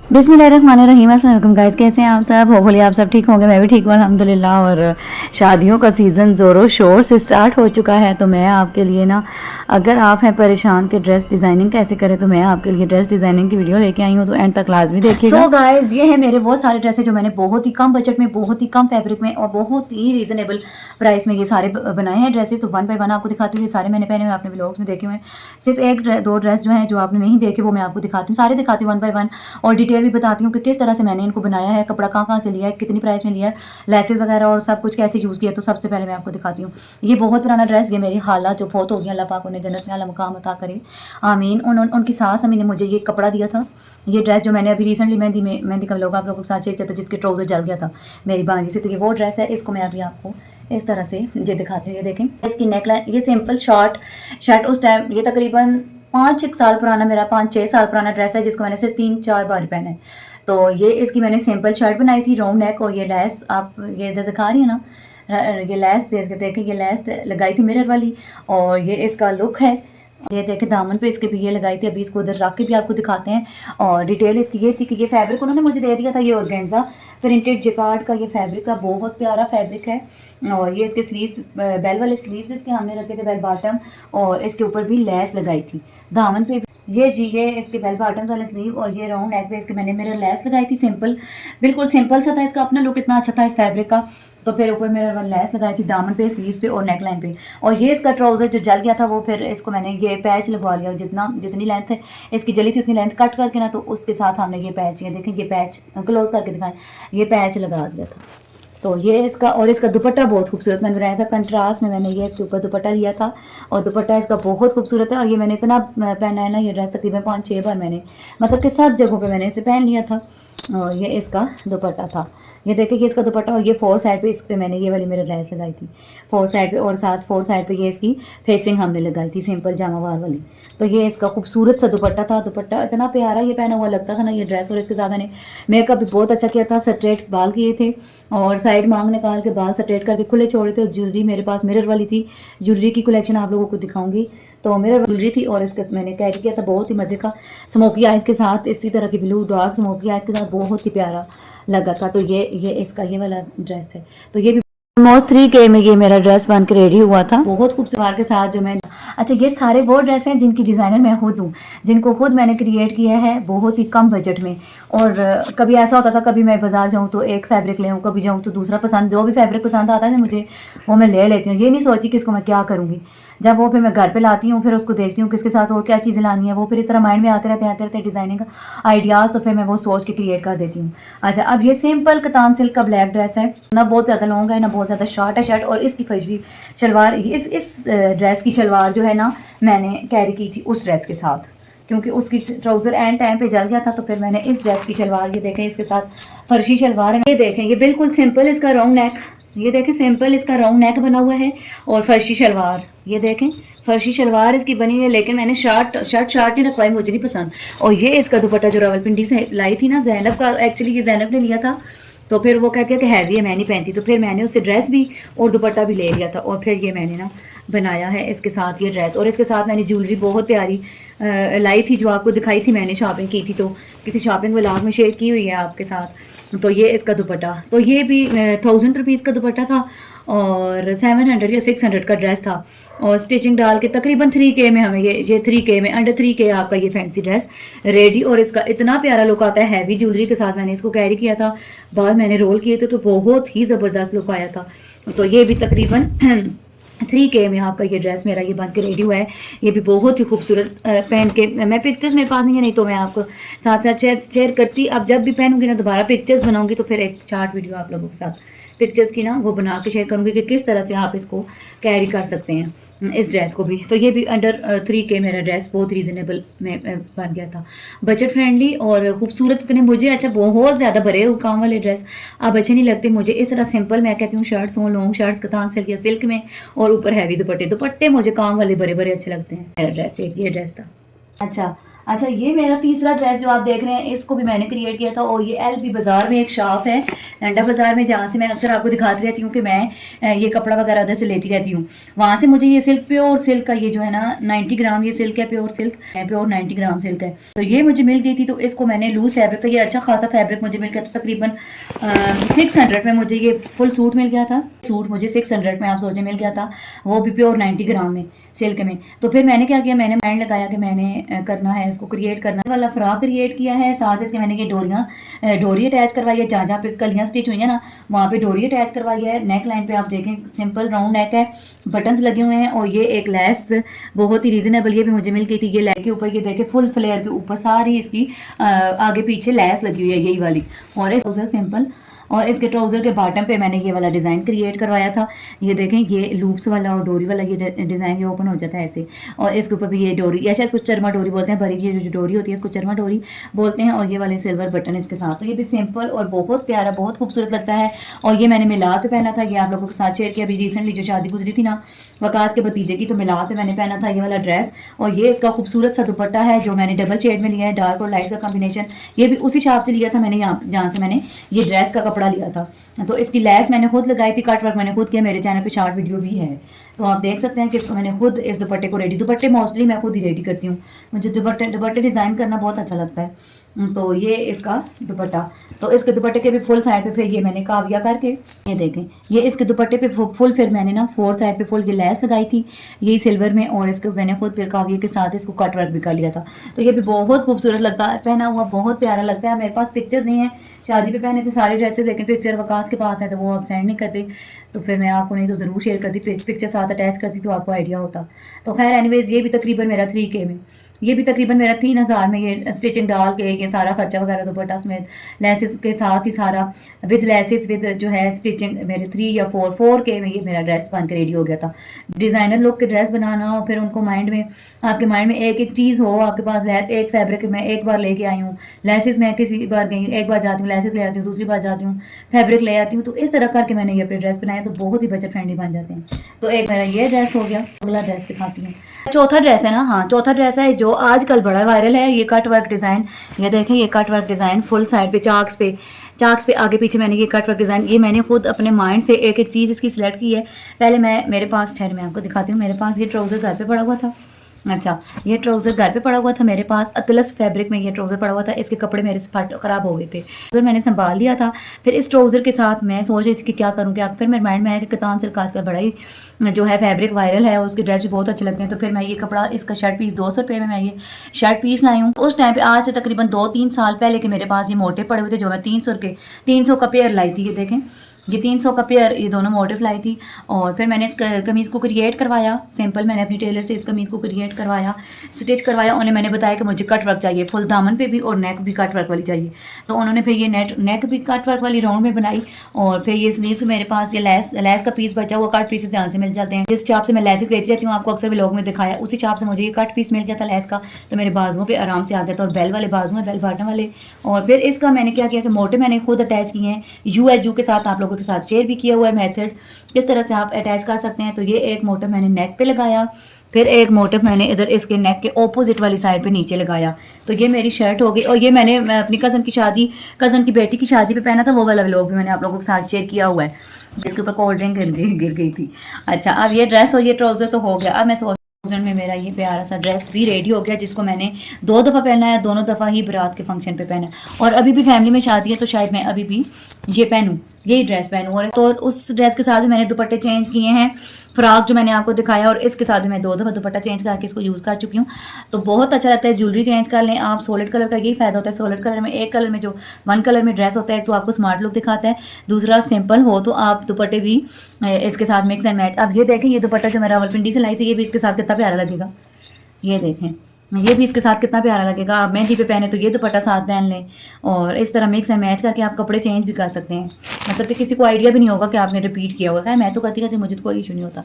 बिस्मिल्लाहिर्रहमानिर्रहीम। अस्सलाम वालेकुम गाइस, कैसे हैं आप सब? होपफुली आप सब ठीक होंगे। मैं भी ठीक हूँ अल्हम्दुलिल्लाह। और शादियों का सीज़न ज़ोरों शोर से स्टार्ट हो चुका है, तो मैं आपके लिए ना, अगर आप हैं परेशान कि ड्रेस डिज़ाइनिंग कैसे करें, तो मैं आपके लिए ड्रेस डिज़ाइनिंग की वीडियो लेके आई हूँ, तो एंड तक लाजमी देखिएगा। सो गाइस, ये है मेरे वो सारे ड्रेसेस जो मैंने बहुत ही कम बजट में, बहुत ही कम फैब्रिक में और बहुत ही रीज़नेबल प्राइस में ये सारे बनाए हैं ड्रेसेस। तो वन बाय वन आपको दिखाती हूँ। ये सारे मैंने पहने हुए आपने व्लॉग्स में देखे हुए हैं। सिर्फ एक दो ड्रेस जो हैं जो आपने नहीं देखे वो मैं आपको दिखाती हूँ, सारे दिखाती हूँ वन बाय वन, और डिटेल भी बताती हूँ कि किस तरह से मैंने इनको बनाया है, कपड़ा कहाँ से लिया है, कितनी प्राइस में लिया है, लेसेस वगैरह और सब कुछ कैसे यूज़ किया। तो सबसे पहले मैं आपको दिखाती हूँ। ये बहुत पुराना ड्रेस, ये मेरी खाला जो फौत हो गई, अल्लाह पाक उन्हें जन्नत में आला मुकाम अता करे, आमीन। उनकी सास अम्मी ने मुझे ये कपड़ा दिया था। ये ड्रेस जो मैंने अभी रिसेंटली मेहंदी का लोग आप लोगों के साथ शेयर किया था, जिसके ट्राउजर जल गया था मेरी भांजी से, तो ये वो ड्रेस है। इसको मैं अभी आपको इस तरह से ये दिखाती हूँ। ये देखें, इसकी नेकलाइन, ये सिंपल शर्ट उस टाइम, ये तकरीबन 5-6 साल पुराना, मेरा 5-6 साल पुराना ड्रेस है, जिसको मैंने सिर्फ 3-4 बार पहना है। तो ये इसकी मैंने सिंपल शर्ट बनाई थी, राउंड नेक, और ये लेस आप ये इधर दिखा रही है ना, ये लेस देखें, ये लेस लगाई थी मिरर वाली, और ये इसका लुक है। ये देखें, दामन पे इसके भी ये लगाई थी। अभी इसको उधर रख के भी आपको दिखाते हैं। और डिटेल इसकी ये थी कि ये फैब्रिक उन्होंने मुझे दे दिया था, ये ऑर्गेन्जा प्रिंटेड जिकार्ड का ये फैब्रिक था, बहुत प्यारा फैब्रिक है। और ये इसके स्लीव्स, बेल वाले स्लीव्स इसके हमने रखे थे, बेल बॉटम, और इसके ऊपर भी लेस लगाई थी दामन पे। ये इसके बेल बॉटम वाले स्लीव, और ये राउंड नेक पे इसके मैंने मिरर लेस लगाई थी। सिंपल, बिल्कुल सिंपल सा था, इसका अपना लुक इतना अच्छा था इस फैब्रिक का। तो फिर ऊपर मिरर लेस लगाई थी दामन पे, स्लीव्स पे और नेक लाइन पे। और ये इसका ट्राउजर जो जल गया था, वो फिर इसको मैंने ये पैच लगवा लिया, जितनी लेंथ है इसकी जली थी उतनी लेंथ कट करके ना, तो उसके साथ हमने ये पैच, ये देखें, ये पैच क्लोज करके दिखाएं, ये पैच लगा दिया था। तो ये इसका, और इसका दुपट्टा बहुत खूबसूरत मैंने बनाया था, कंट्रास्ट में मैंने ये इसके ऊपर दुपट्टा लिया था, और दुपट्टा इसका बहुत खूबसूरत है। और ये मैंने इतना पहना है ना, ये ड्रेस तकरीबन 5-6 बार मैंने, मतलब कि सब जगहों पे मैंने इसे पहन लिया था। और ये इसका दुपट्टा था, ये देखिए, ये इसका दुपट्टा। और ये 4 साइड पे, इस पे मैंने ये वाली मेरे लेस लगाई थी 4 साइड पे, और साथ 4 साइड पे ये इसकी फेसिंग हमने लगाई थी सिंपल जामावार वाली। तो ये इसका खूबसूरत सा दुपट्टा था। दुपट्टा इतना प्यारा ये पहना हुआ लगता था ना ये ड्रेस। और इसके साथ मैंने मेकअप भी बहुत अच्छा किया था, स्ट्रेट बाल किए थे, और साइड मांग निकाल के बाल स्ट्रेट करके खुले छोड़े थे। और ज्वेलरी मेरे पास मिरर वाली थी, ज्वेलरी की कलेक्शन आप लोगों को दिखाऊंगी। तो मिरर ज्वेलरी थी, और इसके मैंने कैरी किया था बहुत ही मज़े का, स्मोकी आइज़ के साथ, इसी तरह की ब्लू डार्क स्मोकी आइज़ के साथ, बहुत ही प्यारा लगा था। तो ये इसका ये वाला ड्रेस है। तो ये भी ऑलमोस्ट 3K में ये मेरा ड्रेस बन के रेडी हुआ था, बहुत खूबसूरत के साथ जो मैं। अच्छा, ये सारे वो ड्रेस हैं जिनकी डिज़ाइनर मैं खुद हूँ, जिनको खुद मैंने क्रिएट किया है बहुत ही कम बजट में। और कभी ऐसा होता था, कभी मैं बाजार जाऊँ तो एक फैब्रिक ले आऊँ, कभी जाऊँ तो दूसरा पसंद, जो भी फैब्रिक पसंद आता है मुझे वो मैं ले लेती हूँ। ये नहीं सोचती कि इसको मैं क्या करूँगी। जब वो फिर मैं घर पे लाती हूँ, फिर उसको देखती हूँ किसके साथ और क्या चीज़ें लानी है, वो फिर इस तरह माइंड में आते रहते हैं डिज़ाइनिंग आइडियाज़, तो फिर मैं वो सोच के क्रिएट कर देती हूँ। अच्छा, अब ये सिंपल कतान सिल्क का ब्लैक ड्रेस है, ना बहुत ज़्यादा लॉन्ग है ना बहुत ज़्यादा शॉर्ट है शर्ट। और इसकी फर्जी शलवार, इस ड्रेस की शलवार जो है ना, मैंने कैरी की थी उस ड्रेस के साथ, क्योंकि उसकी ट्राउज़र एंड टाइम पे जल गया था। तो फिर मैंने इस ड्रेस की शलवार, ये देखें, इसके साथ फर्शी शलवार है। ये देखें, ये बिल्कुल सिंपल इसका राउंड नेक, ये देखें सिंपल इसका राउंड नेक बना हुआ है, और फर्शी शलवार, ये देखें फर्शी शलवार इसकी बनी हुई है। लेकिन मैंने शर्ट नहीं रखवाई, मुझे नहीं पसंद। और ये इसका दुपट्टा जो रावलपिंडी से लाई थी ना, जैनब का, एक्चुअली ये जैनब ने लिया था। तो फिर वो कहती है कि हैवी है, मैं नहीं पहनती, तो फिर मैंने उससे ड्रेस भी और दुपट्टा भी ले लिया था। और फिर ये मैंने ना बनाया है इसके साथ ये ड्रेस। और इसके साथ मैंने ज्वेलरी बहुत प्यारी लाई थी, जो आपको दिखाई थी, मैंने शॉपिंग की थी, तो किसी शॉपिंग व्लॉग में शेयर की हुई है आपके साथ। तो ये इसका दुपट्टा, तो ये भी 1000 रुपीज़ का दुपट्टा था, और 700 या 600 का ड्रेस था। और स्टिचिंग डाल के तकरीबन 3K में हमें ये 3K में, अंडर 3K आपका ये फैंसी ड्रेस रेडी। और इसका इतना प्यारा लुक आता है, हैवी ज्वेलरी के साथ मैंने इसको कैरी किया था, बाल मैंने रोल किए थे, तो बहुत ही ज़बरदस्त लुक आया था। तो ये भी तकरीबन 3K में आपका ये ड्रेस मेरा ये बन के रेडी हुआ है। ये भी बहुत ही खूबसूरत पहन के, मैं पिक्चर्स मेरे पास नहीं है, नहीं तो मैं आपको साथ साथ शेयर करती। अब जब भी पहनूंगी ना, दोबारा पिक्चर्स बनाऊंगी, तो फिर एक चार्ट वीडियो आप लोगों के साथ पिक्चर्स की ना वो बना के शेयर करूंगी कि किस तरह से आप इसको कैरी कर सकते हैं इस ड्रेस को भी। तो ये भी अंडर 3K मेरा ड्रेस बहुत रीज़नेबल में बन गया था, बजट फ्रेंडली और खूबसूरत इतने मुझे। अच्छा, बहुत ज़्यादा भरे काम वाले ड्रेस अब अच्छे नहीं लगते मुझे। इस तरह सिंपल मैं कहती हूँ शर्ट्स हों, लॉन्ग शर्ट्स कतान सिल्क या सिल्क में, और ऊपर हैवी दुपट्टे मुझे काम वाले बड़े बड़े अच्छे लगते हैं। मेरा ड्रेस एक ये ड्रेस था। अच्छा, अच्छा, ये मेरा तीसरा ड्रेस जो आप देख रहे हैं, इसको भी मैंने क्रिएट किया था। और ये LB बाज़ार में एक शॉप है, नंडा बाज़ार में, जहाँ से मैं अक्सर आपको दिखाती रहती हूँ कि मैं ये कपड़ा वगैरह उधर से लेती रहती हूँ। वहाँ से मुझे ये सिल्क, प्योर सिल्क का ये जो है ना 90 ग्राम ये सिल्क है, प्योर सिल्क है, प्योर 90 ग्राम सिल्क है। तो ये मुझे मिल गई थी, तो इसको मैंने लूज फैब्रिक था, ये अच्छा खासा फैब्रिक मुझे मिल गया था। तकरीबन 600 में मुझे ये फुल सूट मिल गया था। सूट मुझे 600 में आप सोचे मिल गया था, वो भी प्योर 90 ग्राम में सिल्क में। तो फिर मैंने क्या किया, मैंने माइंड लगाया कि मैंने करना है, इसको क्रिएट करना वाला फ्रॉक क्रिएट किया है। साथ इसके मैंने ये डोरी अटैच करवाई है, जहाँ जहाँ पे कलियाँ स्टिच हुई है ना, वहाँ पे डोरी अटैच करवाई है। नेक लाइन पे आप देखें सिंपल राउंड नेक है, बटन्स लगे हुए हैं। और ये एक लेस बहुत ही रीजनेबल ये भी मुझे मिल गई थी। ये लेग के ऊपर ये देखे फुल फ्लेयर के ऊपर सारी इसकी आगे पीछे लेस लगी हुई है, यही वाली। और इस सिंपल, और इसके ट्राउज़र के बॉटम पे मैंने ये वाला डिज़ाइन क्रिएट करवाया था। ये देखें, ये लूप्स वाला और डोरी वाला ये डिज़ाइन ये ओपन हो जाता है ऐसे। और इसके ऊपर भी ये डोरी, ऐसा इसको चरमा डोरी बोलते हैं, बड़ी ये जो डोरी होती है इसको चरमा डोरी बोलते हैं। और ये वाले सिल्वर बटन इसके साथ। तो ये भी सिंपल और बहुत प्यारा, बहुत खूबसूरत लगता है। और ये मैंने मिलाद पे पहना था, ये आप लोगों के साथ शेयर किया। अभी रिसेंटली जो शादी गुजरी थी ना वकास के भतीजे की, तो मिलाद पे मैंने पहना था ये वाला ड्रेस। और ये इसका खूबसूरत सा दुपट्टा है जो मैंने डबल शेड में लिया है, डार्क और लाइट का कॉम्बिनेशन। ये भी उसी शॉप से लिया था मैंने, यहाँ जहाँ से मैंने ये ड्रेस का कपड़ा लिया था। तो इसकी लेस मैंने खुद लगाई थी, कट वर्क मैंने खुद किया। मेरे चैनल पे शॉर्ट वीडियो भी है, तो आप देख सकते हैं कि मैंने खुद इस दुपट्टे को दुपट्टे मोस्टली मैं खुद ही रेडी करती हूँ। मुझे दुपट्टे डिज़ाइन करना बहुत अच्छा लगता है। तो ये इसका दुपट्टा, तो इसके दुपट्टे के भी फुल साइड पे फिर ये मैंने काविया करके, ये देखें, ये इसके दुपट्टे पे फुल फिर मैंने ना 4 साइड पे फुल ये लेस लगाई थी, यही सिल्वर में। और इसको मैंने खुद फिर काविया के साथ इसको कट वर्क भी कर लिया था। तो ये भी बहुत खूबसूरत लगता है, पहना हुआ बहुत प्यारा लगता है। मेरे पास पिक्चर्स नहीं है, शादी पे पहने थे सारे ड्रेसेस, लेकिन पिक्चर वकास के पास है तो वो आप सेंड नहीं करते। तो फिर मैं आपको नहीं तो ज़रूर शेयर करती, पिक्चर साथ अटैच करती तो आपको आइडिया होता। तो खैर एनीवेज, ये भी तकरीबन मेरा 3K में, ये भी तकरीबन मेरा 3000 में ये स्टिचिंग डाल के ये सारा खर्चा वगैरह दुपट्टा समेत लेसिस के साथ ही सारा विद लेसिस विद जो है स्टिचिंग मेरे 3 या 4K में ये मेरा ड्रेस बन के रेडी हो गया था। डिज़ाइनर लोग के ड्रेस बनाना हो, फिर उनको माइंड में, आपके माइंड में एक एक चीज़ हो, आपके पास लेस एक फैब्रिक मैं एक बार लेके आई हूँ, लेसिस मैं किसी बार गई, एक बार जाती हूँ लेसिस ले आती हूँ, दूसरी बार जाती हूँ फैब्रिक ले आती हूँ। तो इस तरह करके मैंने ये अपने ड्रेस बनाए, तो बहुत ही बजट फ्रेंडली बन जाते हैं। तो एक मेरा ये ड्रेस हो गया, अगला ड्रेस दिखाती हूँ। चौथा ड्रेस है ना, हाँ चौथा ड्रेस है जो आजकल बड़ा वायरल है, ये कट वर्क डिज़ाइन। ये देखें, ये cut work design full side पे चाक्स पे आगे पीछे मैंने ये कट वर्क डिज़ाइन, ये मैंने खुद अपने माइंड से एक एक चीज़ इसकी सिलेक्ट की है। पहले मेरे पास ठहर मैं आपको दिखाती हूँ, मेरे पास ये ट्राउज़र घर पे पड़ा हुआ था। अच्छा, ये ट्राउज़र घर पे पड़ा हुआ था मेरे पास, अतलस फैब्रिक में ये ट्राउज़र पड़ा हुआ था। इसके कपड़े मेरे से ख़राब हो गए थे, तो मैंने संभाल लिया था। फिर इस ट्राउज़र के साथ मैं सोच रही थी कि क्या करूँ क्या। फिर मेरे माइंड में आया कि कतान सिल्क आजकल बड़ा ही जो है फैब्रिक वायरल है, उसके ड्रेस भी बहुत अच्छे लगते हैं। तो फिर मैं ये कपड़ा, इसका शर्ट पीस 200 रुपये में मैं ये शर्ट पीस लाई हूँ। उस टाइम पर आज से तकरीबन 2-3 साल पहले के मेरे पास ये मोटे पड़े हुए थे, जो मैं 300 का पेयर लाई थी। ये देखें, ये 300 का पेयर, ये दोनों मोटिव लाई थी। और फिर मैंने इस कमीज़ को क्रिएट करवाया सिंपल, मैंने अपनी टेलर से इस कमीज़ को क्रिएट करवाया, स्टिच करवाया। उन्हें मैंने बताया कि मुझे कट वर्क चाहिए, फुल दामन पे भी और नेक भी कट वर्क वाली चाहिए। तो उन्होंने फिर ये नेक भी कट वर्क वाली राउंड में बनाई। और फिर ये स्लीव्स मेरे पास ये लेस का पीस बचा हुआ, कट पीसेस यहाँ से मिल जाते हैं। जिस चाप से मैं लेसेस लेती रहती हूँ, आपको अक्सर व्लॉग में दिखाया, उसी चाप से मुझे ये कट पीस मिल गया था लेस का। तो मेरे बाजुओं पर आराम से आ गया था, और बेल वाले बाजू हैं, बेल बटन वाले। और फिर इसका मैंने क्या किया कि मोटे मैंने खुद अटैच किए हैं, USU के साथ आप लोगों के साथ शेयर भी किया हुआ है मेथड, किस तरह से आप अटैच कर सकते हैं। तो ये एक मोटिव मैंने नेक पे लगाया, फिर एक मोटिव मैंने इधर इसके नेक के ऑपोजिट वाली साइड पे नीचे लगाया। तो ये मेरी शर्ट हो गई। और ये मैंने अपनी कज़न की बेटी की शादी पे पहना था, वो वाला व्लॉग भी मैंने आप लोगों के साथ शेयर किया हुआ है, जिसके ऊपर कोल्ड ड्रिंक गिर गई थी। अच्छा, अब ये ड्रेस और ये ट्राउज़र तो हो गया। अब मैं में मेरा ये प्यारा सा ड्रेस भी रेडी हो गया, जिसको मैंने 2 दफ़ा पहना है, दोनों दफ़ा ही बारात के फंक्शन पे पहना है। और अभी भी फैमिली में शादी है, तो शायद मैं अभी भी ये पहनूं, यही ड्रेस पहनूं। और तो उस ड्रेस के साथ भी मैंने दुपट्टे चेंज किए हैं, फ्रॉक जो मैंने आपको दिखाया, और इसके साथ भी मैं 2 दफ़ा दुपट्टा चेंज करके इसको यूज़ कर चुकी हूँ। तो बहुत अच्छा लगता है। ज्वेलरी चेंज कर लें आप, सॉलिड कलर का यही फ़ायदा होता है। सॉलिड कलर में, एक कलर में जो 1 कलर में ड्रेस होता है, तो आपको स्मार्ट लुक दिखाता है। दूसरा सिंपल हो तो आप दुपट्टे भी इसके साथ मिक्स एंड मैच। अब ये देखें, ये दुपट्टा जो मैं रावलपिंडी से लाई थी, ये भी इसके साथ कितना प्यारा लगेगा। ये देखें, ये भी इसके साथ कितना प्यारा लगेगा। आप मेहंदी पे पहने तो ये दुपट्टा साथ पहन लें, और इस तरह मिक्स एंड मैच करके आप कपड़े चेंज भी कर सकते हैं। मतलब कि किसी को आइडिया भी नहीं होगा कि आपने रिपीट किया होगा। खैर मैं तो करती रहती, मुझे तो कोई इशू नहीं होता।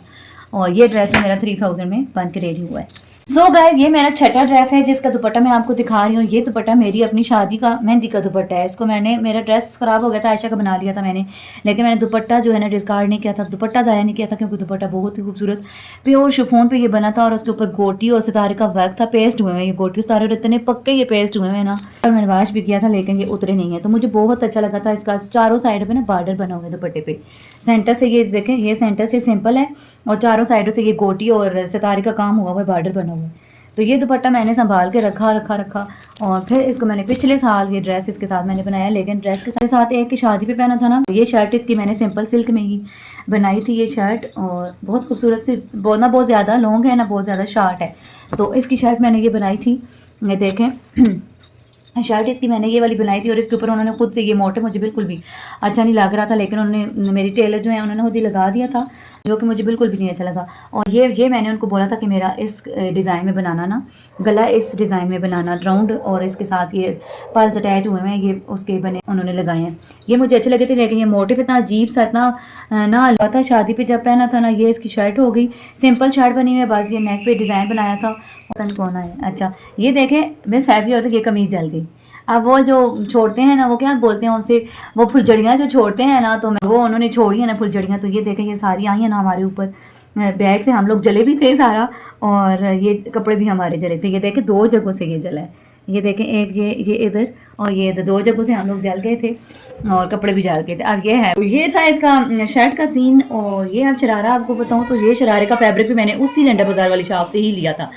और ये ड्रेस मेरा 3000 में बन के रेडी हुआ है। सो गाइज ये मेरा छठा ड्रेस है जिसका दुपट्टा मैं आपको दिखा रही हूँ। ये दुपट्टा मेरी अपनी शादी का मेहंदी का दुपट्टा है। इसको मैंने, मेरा ड्रेस खराब हो गया था, आयशा का बना लिया था मैंने, लेकिन मैंने दुपट्टा जो है ना डिस्कार्ड नहीं किया था, दुपट्टा ज़ाया नहीं किया था, क्योंकि दुपट्टा बहुत ही खूबसूरत प्योर शिफॉन पे ये बना था और उसके ऊपर गोटी और सितारे का वर्क था। पेस्ट हुए हैं ये गोटी सितारे, इतने पक्के ये पेस्ट हुए हैं ना, और मैंने वॉश भी किया था लेकिन ये उतरे नहीं है। तो मुझे बहुत अच्छा लगा था। इसका चारों साइड पे ना बॉर्डर बना हुआ है दुपट्टे पे। सेंटर से ये देखें, ये सेंटर से सिंपल है और चारों साइडों से ये गोटी और सितारे का काम हुआ हुआ है, बॉर्डर बना हुआ है। तो ये दुपट्टा मैंने संभाल के रखा और फिर इसको मैंने पिछले साल ये ड्रेस इसके साथ मैंने बनाया, लेकिन ड्रेस के साथ एक की शादी पे पहना था ना। ये शर्ट इसकी मैंने सिंपल सिल्क में ही बनाई थी ये शर्ट, और बहुत खूबसूरत सी, ना बहुत ज़्यादा लॉन्ग है ना बहुत ज़्यादा शॉर्ट है। तो इसकी शर्ट मैंने ये बनाई थी, ये देखें शर्ट इसकी मैंने ये वाली बनाई थी और इसके ऊपर उन्होंने खुद से ये मोटे, मुझे बिल्कुल भी अच्छा नहीं लग रहा था, लेकिन उन्होंने, मेरी टेलर जो है उन्होंने खुद ही लगा दिया था, जो कि मुझे बिल्कुल भी नहीं अच्छा लगा। और ये मैंने उनको बोला था कि मेरा इस डिज़ाइन में बनाना ना, गला इस डिज़ाइन में बनाना राउंड, और इसके साथ ये पल्स अटैच हुए हैं, ये उसके बने उन्होंने लगाए हैं। ये मुझे अच्छे लगे थे, लेकिन ये मोटे पे इतना अजीब सा, इतना ना लगा था। शादी पे जब पहना था ना, ये इसकी शर्ट हो गई, सिंपल शर्ट बनी हुई है, बस ये नेक पे डिज़ाइन बनाया था। पता नहीं कौन आया। अच्छा ये देखें, मिस हैप्पी होती, ये कमीज़ जल गई। अब वो जो छोड़ते हैं ना, वो क्या बोलते हैं उनसे, वो फुलझड़ियाँ जो छोड़ते हैं ना, तो वो उन्होंने छोड़ी है ना फुलझड़ियाँ। तो ये देखें, ये सारी आई हैं ना हमारे ऊपर बैग से, हम लोग जले भी थे सारा, और ये कपड़े भी हमारे जले थे। ये देखें 2 जगहों से ये जला है, ये देखें, एक ये इधर और ये इधर, 2 जगहों से हम लोग जल गए थे और कपड़े भी जल गए थे। अब ये है, ये था इसका शर्ट का सीन। और ये अब शरारा आपको बताऊँ तो ये शरारे का फैब्रिक भी मैंने उसी लंडा बाजार वाली शॉप से ही लिया था।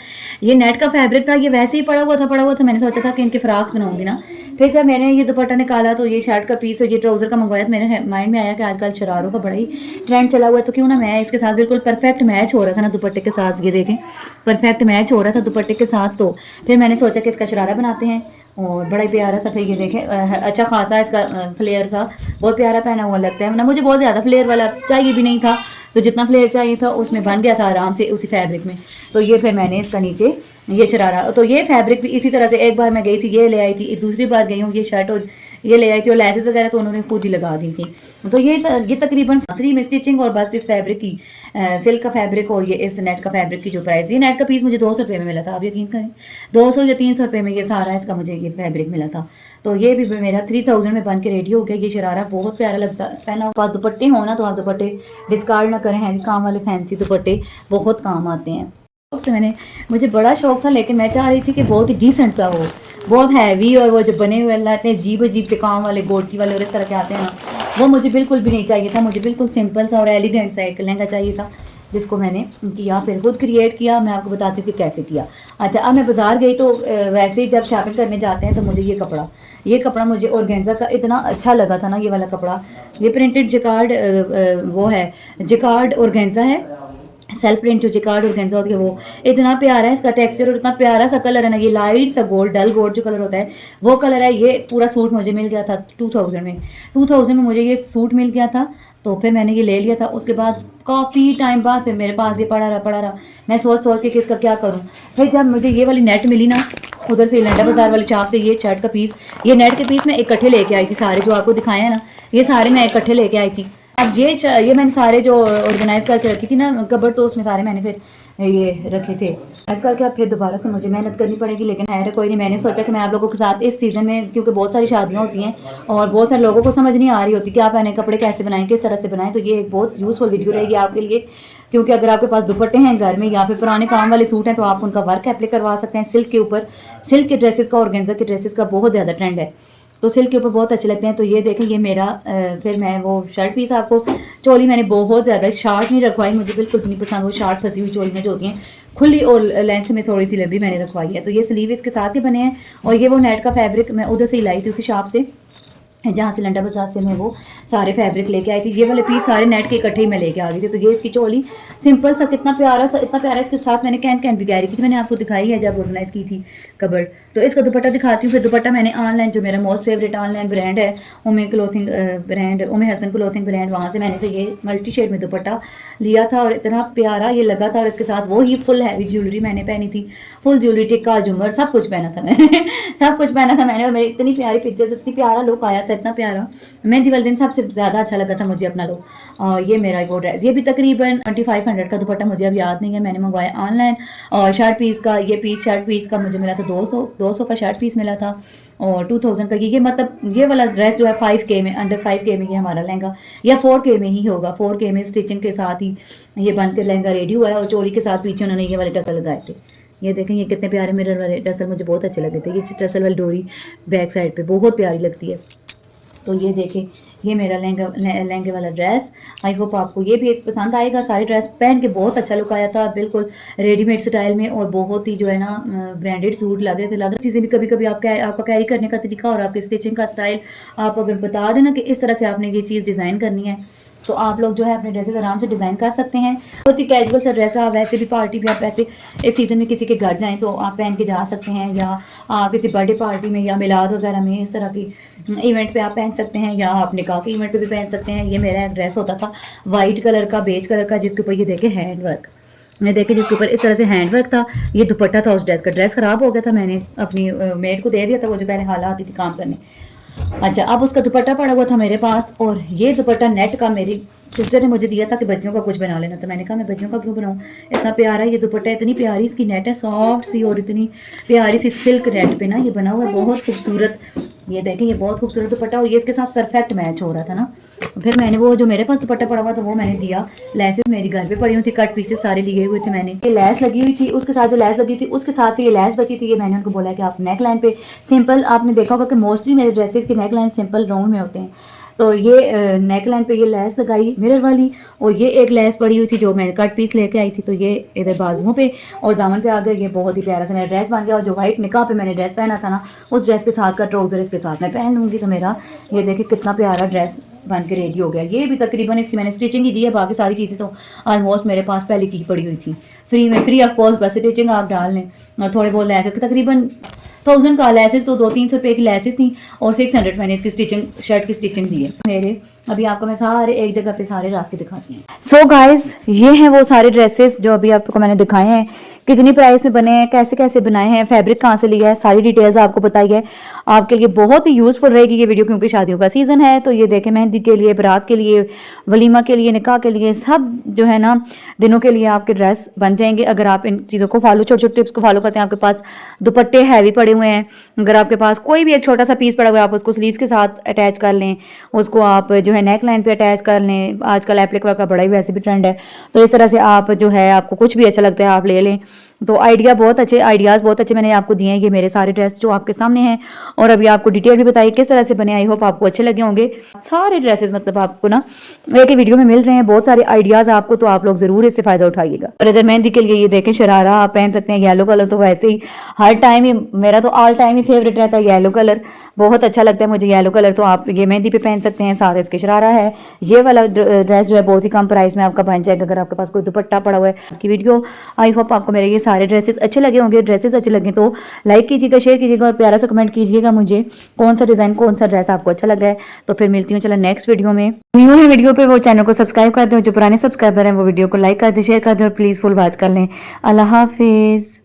ये नेट का फैब्रिक था, ये वैसे ही पड़ा हुआ था। मैंने सोचा था कि इनके फ्रॉक्स बनाऊंगी ना। फिर जब मैंने ये दुपट्टा निकाला तो ये शर्ट का पीस और ये ट्राउज़र का मंगवाया, तो मेरे माइंड में आया कि आजकल शरारों का बड़ा ही ट्रेंड चला हुआ है, तो क्यों ना मैं इसके साथ, बिल्कुल परफेक्ट मैच हो रहा था ना दुपट्टे के साथ, ये देखें परफेक्ट मैच हो रहा था दुपट्टे के साथ। तो फिर मैंने सोचा कि इसका शरारा बनाते हैं, और बड़ा ही प्यारा सा, फिर ये देखें अच्छा खासा इसका फ्लेयर था, बहुत प्यारा पहना हुआ लगता है ना। मुझे बहुत ज़्यादा फ्लेयर वाला चाहिए भी नहीं था, तो जितना फ्लेयर चाहिए था उसमें बन गया था आराम से उसी फैब्रिक में। तो ये फिर मैंने इसका नीचे ये शरारा, तो ये फैब्रिक भी इसी तरह से, एक बार मैं गई थी ये ले आई थी, दूसरी बार गई हूँ ये शर्ट और ये ले आई थी, और लेसेस वगैरह तो उन्होंने खुद ही लगा दी थी। तो ये तकरीबन 3 में स्टिचिंग और बस इस फैब्रिक की, सिल्क का फैब्रिक और ये इस नेट का फैब्रिक की जो प्राइस, ये नेट का पीस मुझे 200 रुपये में मिला था, आप यकीन करें 200 या 300 रुपये में ये सारा इसका मुझे ये फैब्रिक मिला था। तो ये भी मेरा 3000 में बन के रेडी हो गया। ये शरारा बहुत प्यारा लगता है, पहना पास दुपट्टे हो ना तो आप दुपट्टे डिस्कार्ड ना करें, हैवी काम वाले फैंसी दुपट्टे बहुत काम आते हैं। से मुझे बड़ा शौक था, लेकिन मैं चाह रही थी कि बहुत ही डिसेंट सा हो, बहुत हैवी, और वो जो बने हुए इतने अजीब से काम वाले गोटी वाले और इस तरह के आते हैं ना, वो मुझे बिल्कुल भी नहीं चाहिए था। मुझे बिल्कुल सिंपल सा और एलिगेंट सा एक लहंगा चाहिए था, जिसको मैंने किया, फिर खुद क्रिएट किया। मैं आपको बताती हूँ कि कैसे किया। अच्छा, अब मैं बाज़ार गई तो वैसे ही जब शॉपिंग करने जाते हैं तो मुझे ये कपड़ा मुझे ऑर्गेन्जा का इतना अच्छा लगा था ना, ये वाला कपड़ा, ये प्रिंटेड जिकार्ड वो है, जिकार्ड ऑर्गेन्जा है, सेल्फ प्रिंट जो जिकार्ड ऑर्गेन्जा होती है, वो इतना प्यारा है इसका टेक्सचर और इतना प्यारा सा कलर है ना, ये लाइट सा गोल्ड, डल गोल्ड जो कलर होता है वो कलर है। ये पूरा सूट मुझे मिल गया था 2000 में मुझे ये सूट मिल गया था, तो फिर मैंने ये ले लिया था। उसके बाद काफ़ी टाइम बाद फिर मेरे पास ये पड़ा रहा, मैं सोच के कि इसका क्या करूँ। फिर जब मुझे ये वाली नेट मिली ना, उधर से लंडा बाजार वाली शॉप से, ये शर्ट का पीस, ये नेट के पीस मैं इकट्ठे लेके आई थी, सारे जो आपको दिखाए हैं ना, ये सारे मैं इकट्ठे लेके आई थी। अब ये मैंने सारे जो ऑर्गेनाइज करके रखी थी ना कबर्ड, तो उसमें सारे मैंने फिर ये रखे थे। आजकल क्या फिर दोबारा से मुझे मेहनत करनी पड़ेगी, लेकिन है कोई नहीं। मैंने सोचा कि मैं आप लोगों के साथ इस सीज़न में, क्योंकि बहुत सारी शादियाँ होती हैं और बहुत सारे लोगों को समझ नहीं आ रही होती कि आप पहने कपड़े कैसे बनाएं, किस तरह से बनाएं, तो ये एक बहुत यूज़फुल वीडियो रहेगी आपके लिए। क्योंकि अगर आपके पास दुपट्टे हैं घर में या फिर पुराने काम वाले सूट हैं, तो आप उनका वर्क एप्लाई करवा सकते हैं सिल्क के ऊपर। सिल्क के ड्रेसेस का, ऑर्गेन्जा के ड्रेसेस का बहुत ज़्यादा ट्रेंड है, तो सिल्क के ऊपर बहुत अच्छे लगते हैं। तो ये देखें, ये मेरा फिर मैं वो शर्ट पीस, आपको चोली मैंने बहुत ज़्यादा शार्ट नहीं रखवाई, मुझे बिल्कुल भी नहीं पसंद वो शार्ट फंसी हुई चोली में जो होती हैं, खुली और लेंथ में थोड़ी सी लंबी मैंने रखवाई है। तो ये स्लीव इसके साथ ही बने हैं, और ये वो नेट का फैब्रिक मैं उधर से ही लाई थी, उसी शॉप से जहाँ से लंडा बाजार से मैं वो सारे फैब्रिक लेके आई थी। ये वाले पीस सारे नेट के इकट्ठे ही मैं लेके आ गई थी। तो ये इसकी चोली सिंपल सा, कितना प्यारा सा, इतना प्यारा। इसके साथ मैंने कैन भी कैरी की थी, मैंने आपको दिखाई है जब ऑर्गेनाइज की थी कबर्ड। तो इसका दुपट्टा दिखाती हूँ। फिर दुपट्टा मैंने ऑनलाइन, जो मेरा मोस्ट फेवरेट ऑनलाइन ब्रांड है, उमे क्लोथिंग ब्रांड, उमे हसन क्लोथिंग ब्रांड, वहाँ से मैंने से ये मल्टी शेड में दुपट्टा लिया था और इतना प्यारा ये लगा था। और इसके साथ वो ही फुल हैवी ज्वेलरी मैंने पहनी थी, फुल ज्वेलरी, टिक्का, झुमर, सब कुछ पहना था मैंने सब कुछ पहना था मैंने, और मेरी इतनी प्यारी पिक्चर्स, इतनी प्यारा लुक आया था इतना प्यारा। मेहंदी वाले दिन सबसे ज़्यादा अच्छा लगा था मुझे अपना लुक। ये मेरा वो ड्रेस, ये भी तकरीबन 2500 का दुपट्टा, मुझे अब याद नहीं है, मैंने मंगवाया ऑनलाइन। और शर्ट पीस का, ये पीस शर्ट पीस का मुझे मिला था 200 का शर्ट पीस मिला था और 2000 का ये मतलब ये वाला ड्रेस जो है 5K में, अंडर 5K में ये हमारा लहंगा, या 4K में ही होगा, 4K में स्टिचिंग के साथ ही ये बन के लहंगा रेडी हुआ है। और चोली के साथ पीछे उन्होंने ये वाले टसल लगाए थे। ये देखें, ये कितने प्यारे मिरर वाले टसल मुझे बहुत अच्छे लगे थे। ये टसल वाली डोरी बैक साइड पे बहुत प्यारी लगती है। तो ये देखें, ये मेरा लहंगे वाला ड्रेस। आई होप आपको ये भी पसंद आएगा। सारे ड्रेस पहन के बहुत अच्छा लुक आया था, बिल्कुल रेडीमेड स्टाइल में, और बहुत ही जो है ना ब्रांडेड सूट लग रहे थे। लग रही चीज़ें भी कभी कभी आपका कैरी करने का तरीका और आपके स्टिचिंग का स्टाइल आप अगर बता देना कि इस तरह से आपने ये चीज़ डिज़ाइन करनी है, तो आप लोग जो है अपने ड्रेसेस आराम से डिज़ाइन कर सकते हैं। बहुत ही कैजुअल सा ड्रेस है। आप वैसे भी पार्टी भी, आप वैसे इस सीज़न में किसी के घर जाएं तो आप पहन के जा सकते हैं, या आप किसी बर्थडे पार्टी में या मिलाद वगैरह में इस तरह की इवेंट पे आप पहन सकते हैं, या आप निकाह के इवेंट पे भी पहन सकते हैं। ये मेरा एक ड्रेस होता था वाइट कलर का, बेज कलर का, जिसके ऊपर ये देखे हैंड वर्क, मैं देखे जिसके ऊपर इस तरह से हैंड वर्क था। ये दुपट्टा था उस ड्रेस का। ड्रेस ख़राब हो गया था, मैंने अपनी मेड को दे दिया था, वो जो पहले हाल आती थी काम करने। अच्छा, अब उसका दुपट्टा पड़ा हुआ था मेरे पास, और ये दुपट्टा नेट का मेरी सिस्टर ने मुझे दिया था कि बच्चियों का कुछ बना लेना। तो मैंने कहा मैं बच्चियों का क्यों बनाऊँ, इतना प्यारा ये दुपट्टा, इतनी प्यारी इसकी नेट है, सॉफ्ट सी, और इतनी प्यारी सी सिल्क नेट पे ना ये बना हुआ है, बहुत खूबसूरत। ये देखें, ये बहुत खूबसूरत दुपट्टा, और ये इसके साथ परफेक्ट मैच हो रहा था ना। फिर मैंने वो जो मेरे पास दुपट्टा पड़ा हुआ था वो मैंने दिया। लेसेस मेरी घर पे पड़ी हुई थी, कट पीसेस सारे लिए हुए थे मैंने। ये लेस लगी हुई थी, उसके साथ जो लेस लगी थी उसके साथ से ये लेस बची थी। ये मैंने उनको बोला कि आप नेक लाइन पे सिंपल, आपने देखा होगा कि मोस्टली मेरे ड्रेसेस की नेक लाइन सिंपल राउंड में होते हैं, तो ये नेक लाइन पे ये लेस लगाई मिरर वाली, और ये एक लेस पड़ी हुई थी जो मैंने कट पीस लेके आई थी, तो ये इधर बाजुओं पे और दामन पे आ गया। ये बहुत ही प्यारा सा मेरा ड्रेस बन गया। और जो वाइट निकाह पे मैंने ड्रेस पहना था ना, उस ड्रेस के साथ का ट्राउज़र इसके साथ मैं पहन लूँगी, तो मेरा ये देखिए कितना प्यारा ड्रेस बन के रेडी हो गया। ये भी तकरीबन इसकी मैंने स्टिचिंग ही दी है, बाकी सारी चीज़ें तो ऑलमोस्ट मेरे पास पहले की पड़ी हुई थी, फ्री ऑफ कॉस्ट, बस स्टिचिंग आप डाल लें। थोड़े बहुत लेसेस तकरीबन 1000 का लेसेस, तो 200-300 रुपये की लेसेस थी, और 600 मैंने इसकी स्टिचिंग, शर्ट की स्टिचिंग दी है मेरे। अभी आपको मैं सारे एक जगह पे सारे रख के दिखाती हूँ। सो गाइज, ये हैं वो सारे ड्रेसेस जो अभी आपको मैंने दिखाए हैं, कितनी प्राइस में बने हैं, कैसे कैसे बनाए हैं, फैब्रिक कहाँ से लिया है, सारी डिटेल्स आपको बताई है। आपके लिए बहुत ही यूज़फुल रहेगी ये वीडियो, क्योंकि शादियों का सीज़न है। तो ये देखें, मेहंदी के लिए, बारात के लिए, वलीमा के लिए, निकाह के लिए, सब जो है ना दिनों के लिए आपके ड्रेस बन जाएंगे अगर आप इन चीज़ों को फॉलो, छोटे छोटे टिप्स को फॉलो करते हैं। आपके पास दुपट्टे हैवी पड़े हुए हैं, अगर आपके पास कोई भी एक छोटा सा पीस पड़ा हुआ है, आप उसको स्लीव्स के साथ अटैच कर लें, उसको आप जो है नेक लाइन पे अटैच कर लें। आजकल एप्लिक वर्क का बड़ा ही वैसे भी ट्रेंड है, तो इस तरह से आप जो है, आपको कुछ भी अच्छा लगता है आप ले लें। तो आइडियाज़ बहुत अच्छे मैंने आपको दिए हैं। ये मेरे सारे ड्रेस जो आपके सामने हैं, और अभी आपको डिटेल भी बताई किस तरह से बने। आई होप आपको अच्छे लगे होंगे सारे ड्रेसेस, मतलब आपको ना एक ही वीडियो में मिल रहे हैं बहुत सारे आइडियाज़ आपको, तो आप लोग ज़रूर इससे फ़ायदा उठाइएगा। और इधर मेहंदी के लिए ये देखें, शरारा आप पहन सकते हैं, येलो कलर तो वैसे ही हर टाइम ही, मेरा तो ऑल टाइम ही फेवरेट रहता है येलो कलर, बहुत अच्छा लगता है मुझे येलो कलर। तो आप ये मेहंदी पे पहन सकते हैं, साथ इसके शरारा है। ये वाला ड्रेस जो है बहुत ही कम प्राइस में आपका बन जाएगा अगर आपके पास कोई दुपट्टा पड़ा हुआ है। उसकी वीडियो, आई होप आपको मेरे ये सारे ड्रेसेस अच्छे लगे होंगे। ड्रेसेस अच्छे लगे तो लाइक कीजिएगा, शेयर कीजिएगा, और प्यारा सा कमेंट कीजिएगा मुझे कौन सा डिज़ाइन, कौन सा ड्रेस आपको अच्छा लगा है। तो फिर मिलती हूँ चलो नेक्स्ट वीडियो में। न्यू है वीडियो पे वो चैनल को सब्सक्राइब कर दें, जो पुराने सब्सक्राइबर हैं वो वीडियो को लाइक कर दें, शेयर कर दें, और प्लीज़ फुल वॉच कर लें। अल्लाह हाफिज़।